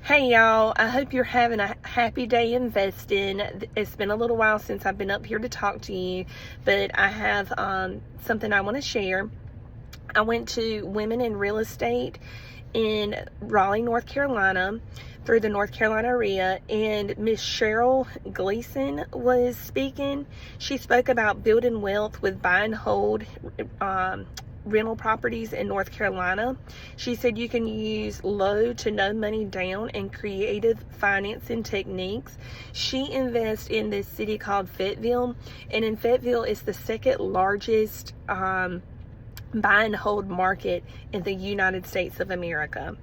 Hey y'all, I hope you're having a happy day investing. It's been a little while since I've been up here to talk to you, but I have something I want to share. I went to Women in Real Estate in Raleigh, North Carolina, through the North Carolina area, and Miss Cheryl Gleason was speaking. She spoke about building wealth with buy and hold rental properties in North Carolina. She said you can use low to no money down and creative financing techniques. She invests in this city called Fayetteville, and in Fayetteville is the second largest buy and hold market in the United States of America.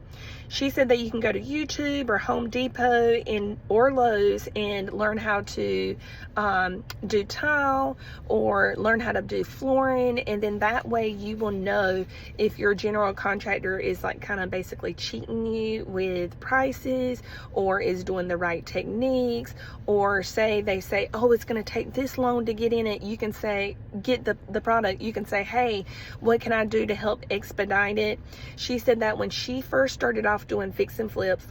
She said that you can go to YouTube or Home Depot or Lowe's and learn how to do tile or learn how to do flooring, and then that way you will know if your general contractor is like kind of basically cheating you with prices or is doing the right techniques, or say they say, oh, it's going to take this long to get in it. You can say, get the product. You can say, hey, what can I do to help expedite it? She said that when she first started off doing fix and flips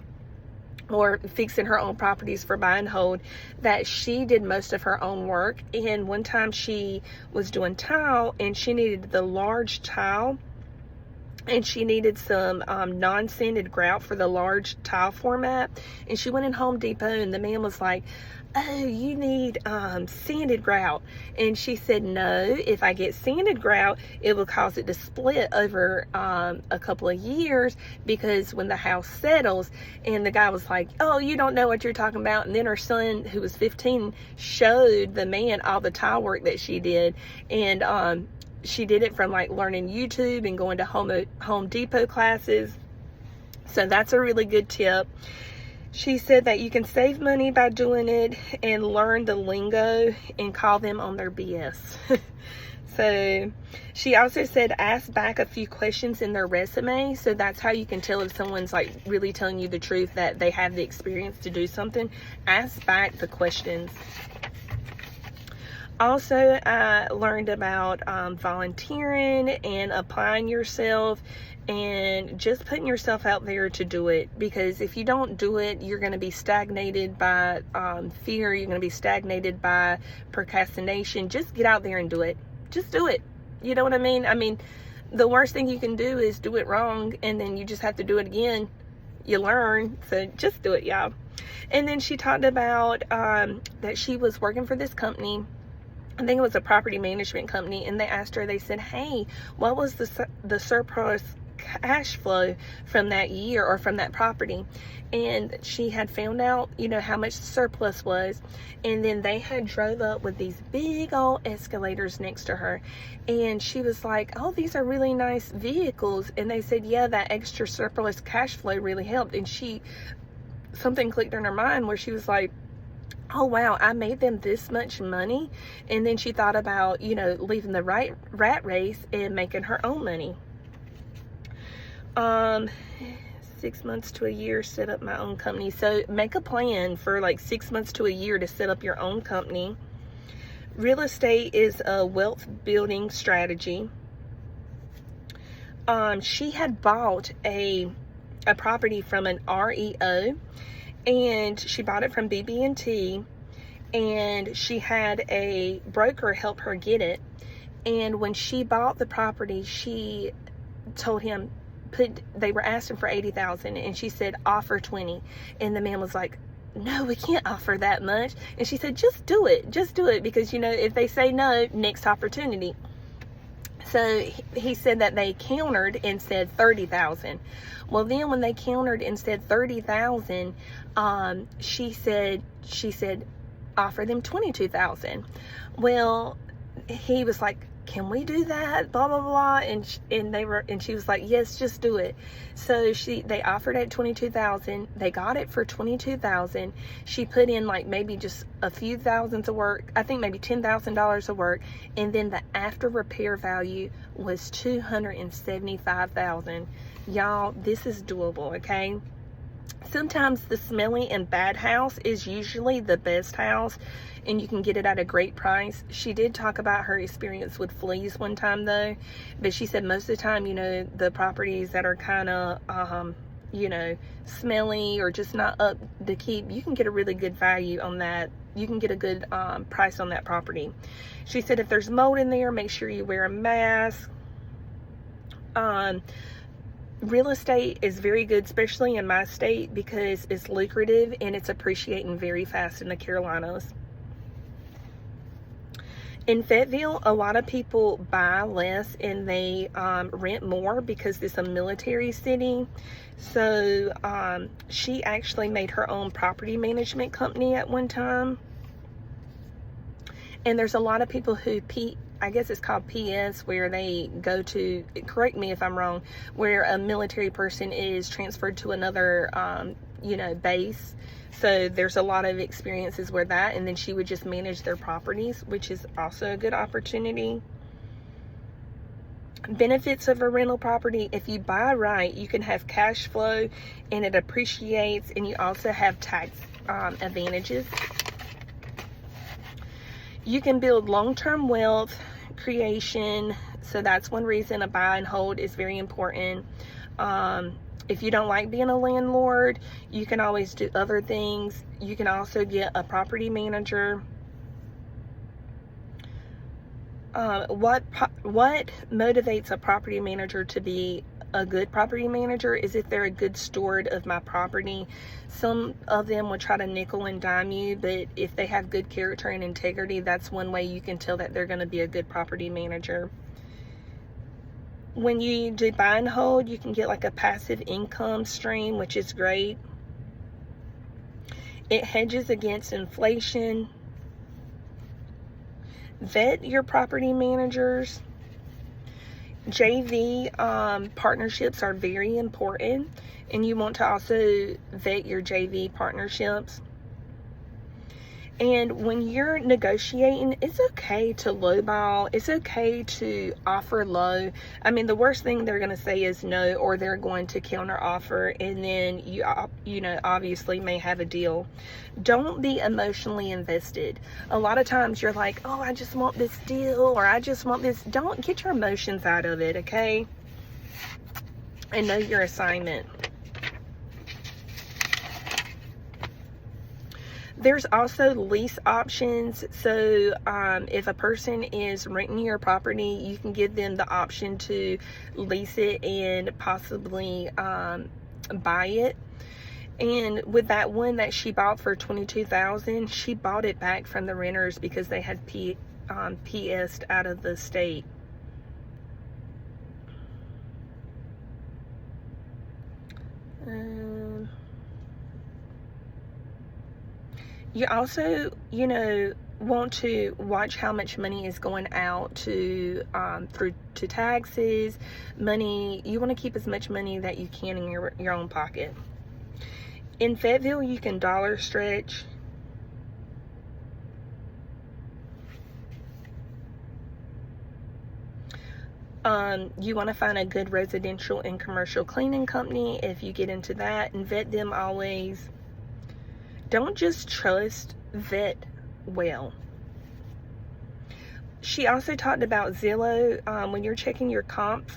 or fixing her own properties for buy and hold, that she did most of her own work. And one time she was doing tile and she needed the large tile, and she needed some non-sanded grout for the large tile format. And she went in Home Depot and the man was like, oh, you need sanded grout. And she said, no, if I get sanded grout, it will cause it to split over a couple of years, because when the house settles. And the guy was like, oh, you don't know what you're talking about. And then her son, who was 15, showed the man all the tile work that she did. And she did it from like learning YouTube and going to Home Depot classes. So that's a really good tip. She said that you can save money by doing it and learn the lingo and call them on their BS. So she also said ask back a few questions in their resume. So that's how you can tell if someone's like really telling you the truth, that they have the experience to do something. Ask back the questions. Also, I learned about volunteering and applying yourself and just putting yourself out there to do it. Because if you don't do it, you're going to be stagnated by fear. You're going to be stagnated by procrastination. Just get out there and do it. Just do it. You know what I mean? I mean, the worst thing you can do is do it wrong, and then you just have to do it again. You learn. So just do it, y'all. And then she talked about that she was working for this company. I think it was a property management company, and they asked her, they said, hey, what was the surplus cash flow from that year or from that property? And she had found out, how much the surplus was. And then they had drove up with these big old escalators next to her. And she was like, oh, these are really nice vehicles. And they said, yeah, that extra surplus cash flow really helped. And something clicked in her mind where she was like, oh wow, I made them this much money. And then she thought about, leaving the rat race and making her own money. 6 months to a year, set up my own company. So make a plan for like 6 months to a year to set up your own company. Real estate is a wealth building strategy. She had bought a property from an REO, and she bought it from BB&T, and she had a broker help her get it. And when she bought the property, she told him, they were asking for $80,000, and she said offer 20. And the man was like, no, we can't offer that much. And she said, just do it, because if they say no, next opportunity. So he said that they countered and said 30,000. Well, then when they countered and said 30,000, she said offer them 22,000. Well, he was like, can we do that? Blah blah blah. And she was like, yes, just do it. So they offered at 22,000. They got it for 22,000. She put in like maybe just a few thousands of work. I think maybe $10,000 of work, and then the after repair value was 275,000. Y'all, this is doable, okay? Sometimes the smelly and bad house is usually the best house, and you can get it at a great price. She did talk about her experience with fleas one time though, but she said most of the time, the properties that are kind of you know, smelly or just not up to keep, you can get a really good value on that. You can get a good price on that property. She said if there's mold in there, make sure you wear a mask. Real estate is very good, especially in my state, because it's lucrative and it's appreciating very fast in the Carolinas. In Fayetteville, a lot of people buy less and they rent more because it's a military city. So she actually made her own property management company at one time. And there's a lot of people who I guess it's called PS, where they go to, correct me if I'm wrong, where a military person is transferred to another, you know, base. So there's a lot of experiences where that, and then she would just manage their properties, which is also a good opportunity. Benefits of a rental property: if you buy right, you can have cash flow and it appreciates, and you also have tax advantages. You can build long-term wealth creation, so that's one reason a buy and hold is very important. If you don't like being a landlord, you can always do other things. You can also get a property manager. What motivates a property manager to be a good property manager is if they're a good steward of my property. Some of them will try to nickel and dime you, but if they have good character and integrity, that's one way you can tell that they're going to be a good property manager. When you do buy and hold, you can get like a passive income stream, which is great. It hedges against inflation. Vet your property managers. JV partnerships are very important, and you want to also vet your JV partnerships. And when you're negotiating, it's okay to lowball. It's okay to offer low. I mean, the worst thing they're going to say is no, or they're going to counter offer, and then you know, obviously may have a deal. Don't be emotionally invested. A lot of times you're like, oh, I just want this deal, or I just want this. Don't get your emotions out of it, okay? And know your assignment. There's also lease options. So if a person is renting your property, you can give them the option to lease it and possibly buy it. And with that one that she bought for $22,000, she bought it back from the renters because they had PS'd out of the state. You also, you know, want to watch how much money is going out to to taxes, money. You want to keep as much money that you can in your own pocket. In Fayetteville, you can dollar stretch. You want to find a good residential and commercial cleaning company if you get into that, and vet them always. Don't just trust, vet well. She also talked about Zillow. When you're checking your comps,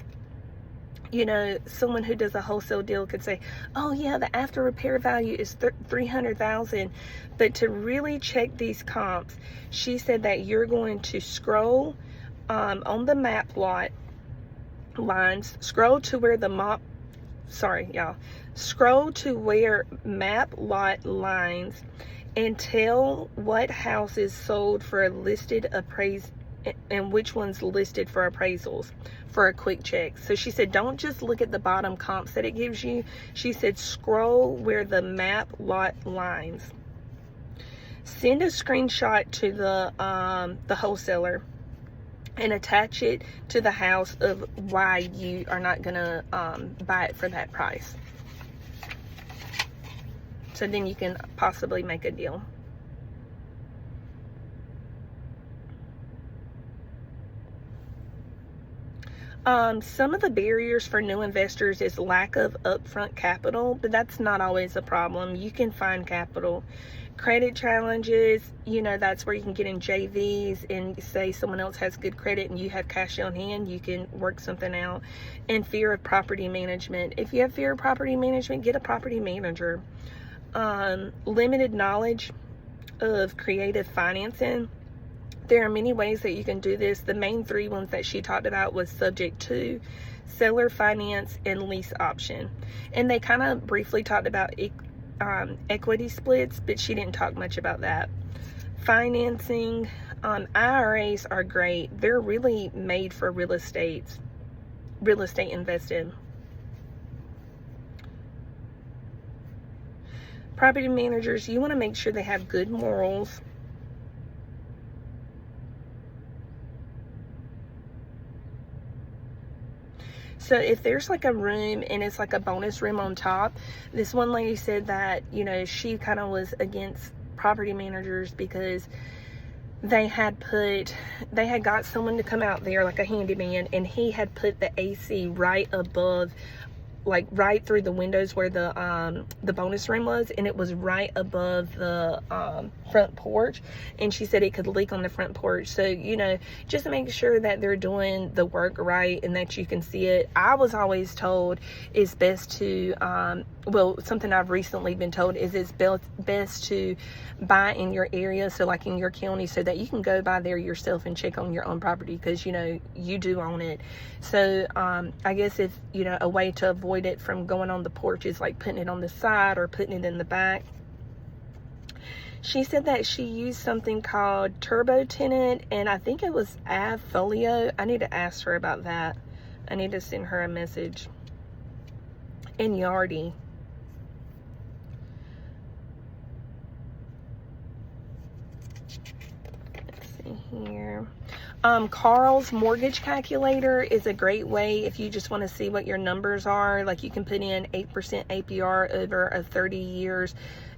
you know, someone who does a wholesale deal could say, oh yeah, the after repair value is $300,000. But to really check these comps, she said that you're going to scroll on the map lot lines, scroll to where the scroll to where map lot lines and tell what house is sold for a listed appraised and which one's listed for appraisals for a quick check. So she said, don't just look at the bottom comps that it gives you. She said, scroll where the map lot lines. Send a screenshot to the wholesaler and attach it to the house of why you are not gonna buy it for that price. So then you can possibly make a deal. Some of the barriers for new investors is lack of upfront capital, but that's not always a problem. You can find capital. Credit challenges, you know, that's where you can get in JVs and say someone else has good credit and you have cash on hand, you can work something out. And fear of property management. If you have fear of property management, get a property manager. Limited knowledge of creative financing. There are many ways that you can do this. The main three ones that she talked about was subject to, seller finance, and lease option. And they kind of briefly talked about equity splits, but she didn't talk much about that. Financing, IRAs are great. They're really made for real estate investing. Property managers, you want to make sure they have good morals. So if there's like a room and it's like a bonus room on top, this one lady said that, you know, she kind of was against property managers because they had got someone to come out there, like a handyman, and he had put the AC right above, like right through the windows where the bonus room was, and it was right above the front porch, and she said it could leak on the front porch. So, you know, just to make sure that they're doing the work right and that you can see it. I was always told it's best to well, something I've recently been told is it's best to buy in your area, so like in your county, so that you can go by there yourself and check on your own property, because, you know, you do own it. So I guess if, you know, a way to avoid it from going on the porch is like putting it on the side or putting it in the back. She said that she used something called Turbo Tenant, and I think it was Avfolio. I need to ask her about that. I need to send her a message. And Yardi. Let's see here. Carl's Mortgage Calculator is a great way if you just want to see what your numbers are. Like, you can put in 8% APR over a 30 years,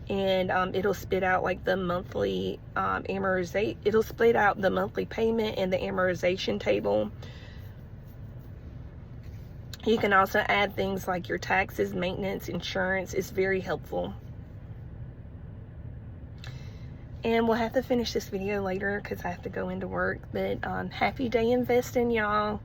and it'll spit out like the monthly amortization. It'll split out the monthly payment and the amortization table. You can also add things like your taxes, maintenance, insurance. It's very helpful. And we'll have to finish this video later because I have to go into work. But happy day investing, y'all.